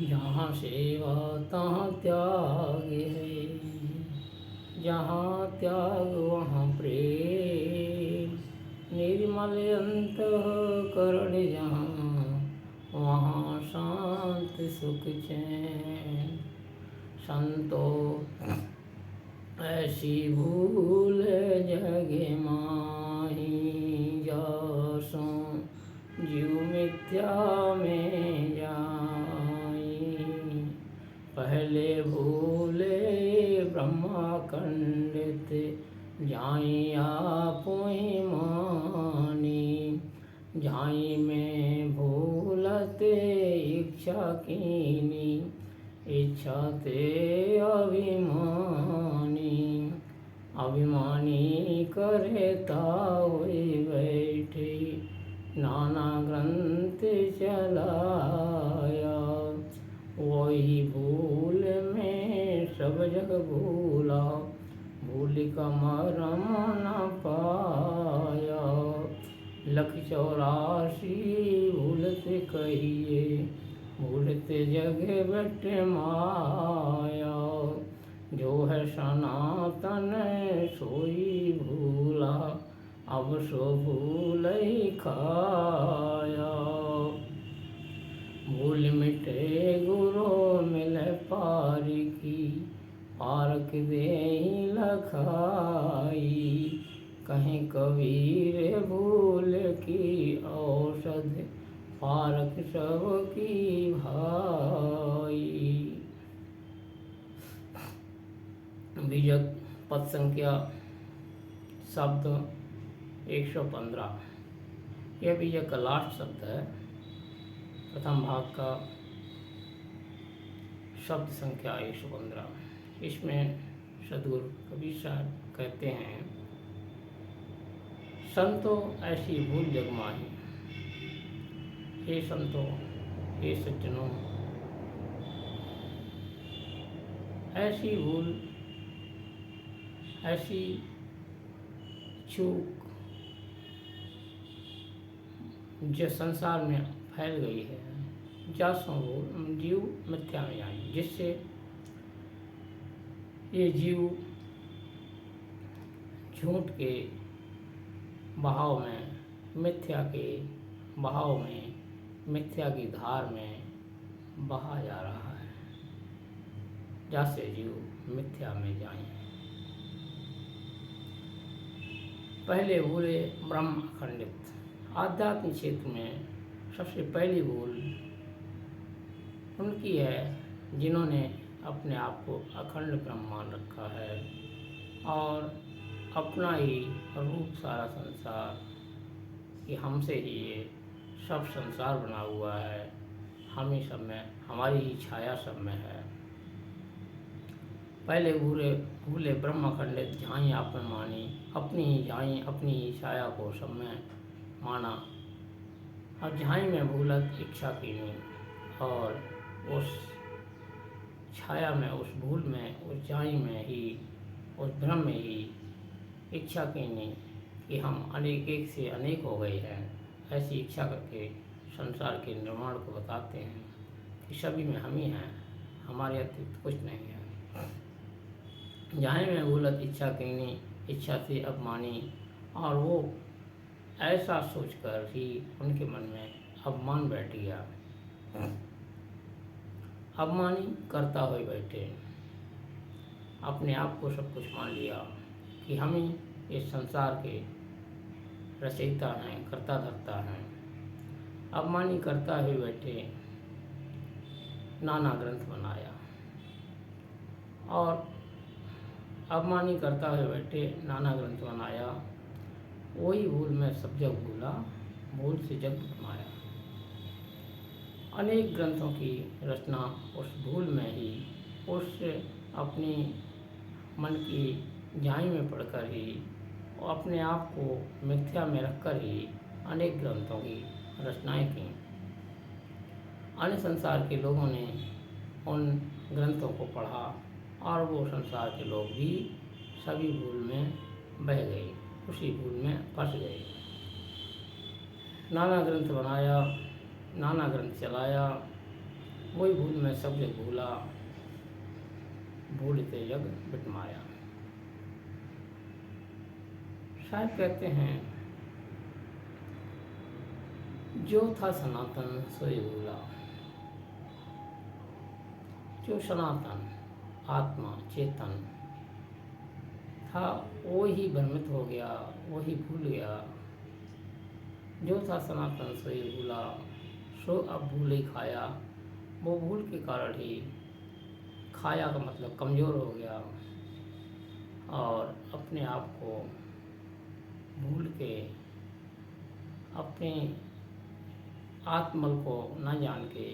जहाँ सेवा तहाँ त्याग है, जहाँ त्याग वहाँ प्रेम। निर्मल अंतःकरण जहाँ, वहाँ शांत सुख चैन। संतो ऐसी भूल जगे माही, जासो जीव मिथ्या में जाई। पहले भूले ब्रह्माखंडित, जाई आपुहि मानी। जाई में भूलत इच्छा कीनी, इच्छा ते अभिमानी। अभिमानी करे तावै बैठे, नाना ग्रंथ चलाया। वही भूल में सब जग भूला, भूल का मरम न पाया। 184 भूलते कहिए, भूलते जग बट माया। जो है सनातन सोई भूला, अब सो भूल ही खाया। भूल मिटे गुरु मिले पारकी, पारक देहि लखाई। कहीं कबीर भूल की औषध, पारक सबकी भाई। बीजक पद संख्या शब्द 115। यह बीजक का लास्ट शब्द है। प्रथम भाग का शब्द संख्या 115। इसमें सदगुरु कबीर साहब कहते हैं, संतो ऐसी भूल जग माही। हे संतो, हे सज्जनों, ऐसी भूल, ऐसी चूक जो संसार में फैल गई है, जासों भूल जीव मिथ्या में आई, जिससे ये जीव झूठ के बहाव में, मिथ्या के बहाव में, मिथ्या की धार में बहा जा रहा है। जैसे जीव मिथ्या में जाए। पहले भूले ब्रह्म अखंडित। आध्यात्मिक क्षेत्र में सबसे पहली भूल उनकी है जिन्होंने अपने आप को अखंड ब्रह्म मान रखा है और अपना ही रूप सारा संसार कि हमसे ही ये सब संसार बना हुआ है, हम ही सब में, हमारी ही छाया सब में है। पहले भूले ब्रह्म खंडित, झाई आप में मानी, अपनी ही झाई, अपनी ही छाया को सब में माना। अब झाई में भूलत इच्छा की नहीं, और उस छाया में, उस भूल में, उस झाई में ही, उस भ्रम में ही इच्छा की नहीं कि हम अनेक एक से अनेक हो गए हैं। ऐसी इच्छा करके संसार के निर्माण को बताते हैं कि सभी में हम ही हैं, हमारे अतिरिक्त कुछ नहीं है। जहाँ में भूलत इच्छा कीनी, इच्छा से अपमानी, और वो ऐसा सोचकर ही उनके मन में अपमान बैठ गया। अपमानी करता हुए बैठे, अपने आप को सब कुछ मान लिया कि हम ही इस संसार के रचयिता हैं, कर्ता धर्ता हैं। अपमानी करता हुए बैठे, नाना ग्रंथ बनाया, और अपमानी करता हुए बैठे नाना ग्रंथ बनाया। वही भूल में सब जग भूला, भूल से जग माया। अनेक ग्रंथों की रचना उस भूल में ही, उस अपनी मन की झाई में पढ़कर ही और अपने आप को मिथ्या में रखकर ही अनेक ग्रंथों की रचनाएं की। अन्य संसार के लोगों ने उन ग्रंथों को पढ़ा और वो संसार के लोग भी सभी भूल में बह गए, उसी भूल में फंस गए। नाना ग्रंथ बनाया, नाना ग्रंथ चलाया, वही भूल मैं सब जग भूला, भूलते जग बिटमाया। शायद कहते हैं, जो था सनातन सोई भूला। जो सनातन आत्मा चेतन था वो ही भ्रमित हो गया, वही भूल गया। जो था सनातन सोई भूला, सो अब भूल ही खाया। वो भूल के कारण ही खाया का मतलब कमज़ोर हो गया और अपने आप को भूल के अपने आत्मबल को न जान के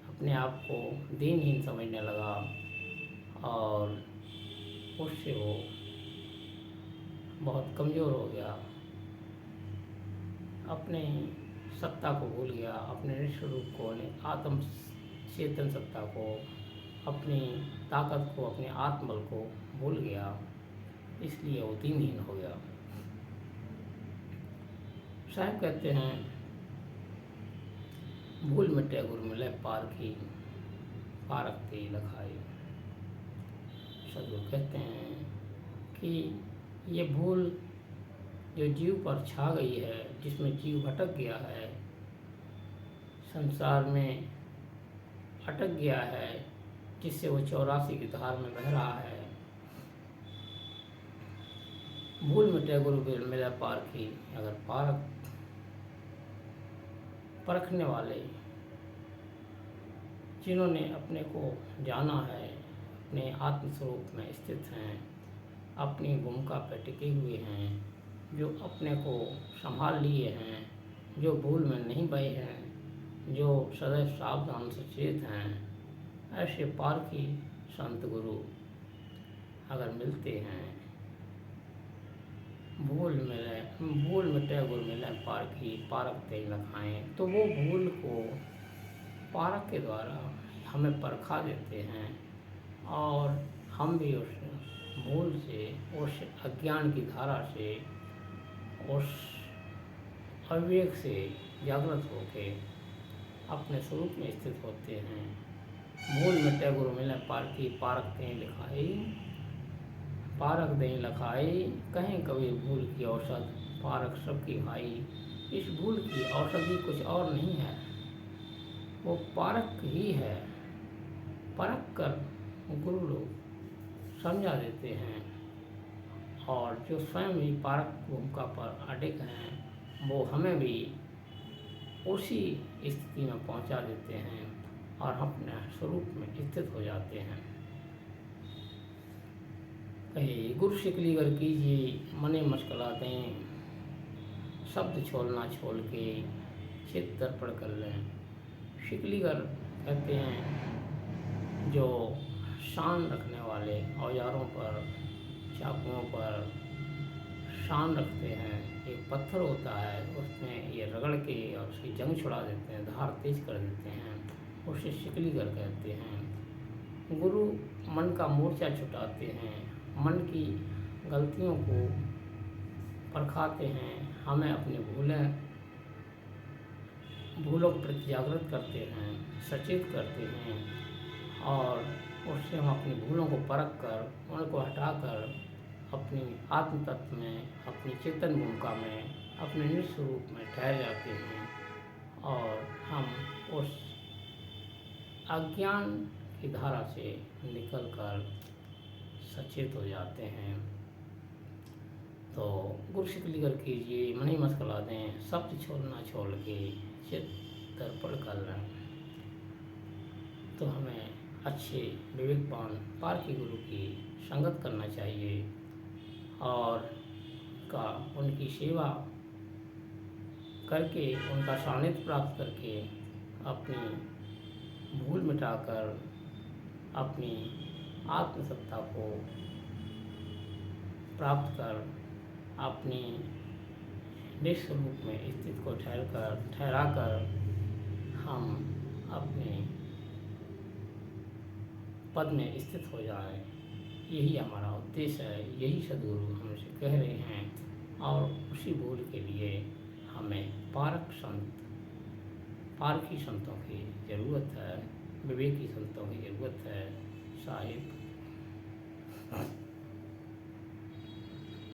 अपने आप को दीनहीन समझने लगा और उससे वो बहुत कमज़ोर हो गया। अपने सत्ता को भूल गया, अपने निष्ठ रूप को, आत्म चेतन सत्ता को, अपनी ताकत को, अपने आत्मबल को भूल गया, इसलिए वो दीनहीन हो गया। साहब कहते हैं, भूल मिटे गुर मिले पारखी, पारखते लखाई। सदगुरु कहते हैं कि ये भूल जो जीव पर छा गई है, जिसमें जीव भटक गया है, संसार में अटक गया है, जिससे वो 84 की धार में बह रहा है। भूल मिटे गुरु मिले पारखी। अगर परखने वाले जिन्होंने अपने को जाना है, अपने आत्मस्वरूप में स्थित हैं, अपनी भूमिका पर टिके हुए हैं, जो अपने को संभाल लिए हैं, जो भूल में नहीं बहे हैं, जो सदैव सावधान सचेत हैं, ऐसे पारखी संत गुरु अगर मिलते हैं, भूल मिटे गुरु मिले पारखी, पारखते लखाएं, तो वो भूल को पारख के द्वारा हमें परखा देते हैं और हम भी उस भूल से, उस अज्ञान की धारा से, उस अविवेक से जागृत होके अपने स्वरूप में स्थित होते हैं। भूल मिटे गुरु मिले पारखी, पारख दें लिखाई, पारख दें लखाई। कहें कभी भूल की औषध, पारख सबकी भाई। इस भूल की औषधि कुछ और नहीं है, वो पारख ही है। परख कर गुरु लोग समझा देते हैं और जो स्वयं ही पारक भूमिका पर अडिग हैं, वो हमें भी उसी स्थिति में पहुंचा देते हैं और हम अपने स्वरूप में स्थित हो जाते हैं। कहे गुरु शिकली गर कीजिए, मने मशकला दें, शब्द छोड़ना छोड़ के चित्त दर्पण कर लें। शिकलीगर कहते हैं जो शान रखने वाले औजारों पर, चाकुओं पर शान रखते हैं। एक पत्थर होता है, उसमें ये रगड़ के और उसकी जंग छुड़ा देते हैं, धार तेज कर देते हैं, उसे शिकलीगर कहते हैं। गुरु मन का मोर्चा छुटाते हैं, मन की गलतियों को परखाते हैं, हमें अपनी भूलों के प्रति जागृत करते हैं, सचेत करते हैं और उससे हम अपनी भूलों को परख कर, उनको हटाकर अपनी आत्म तत्व में, अपनी चेतन भूमिका में, अपने निज स्वरूप में ठहर जाते हैं और हम उस अज्ञान की धारा से निकलकर सचेत हो जाते हैं। तो गुरु शिकलीगर कीजिए, मनी मस्कला दें, शब्द छोड़ना छोड़ के चित्त दर्पण कर लें। तो हमें अच्छे विवेकवान पारखी गुरु की संगत करना चाहिए और उनकी सेवा करके, उनका सानिध्य प्राप्त करके अपनी भूल मिटाकर अपनी आत्मसत्ता को प्राप्त कर अपनी निज स्वरूप में स्थित को ठहराकर हम अपने पद में स्थित हो जाएं। यही हमारा उद्देश्य है, यही सद्गुरु हमसे कह रहे हैं और उसी भूल के लिए हमें पारखी संतों की ज़रूरत है। विवेकी संतों की ज़रूरत है साहिब।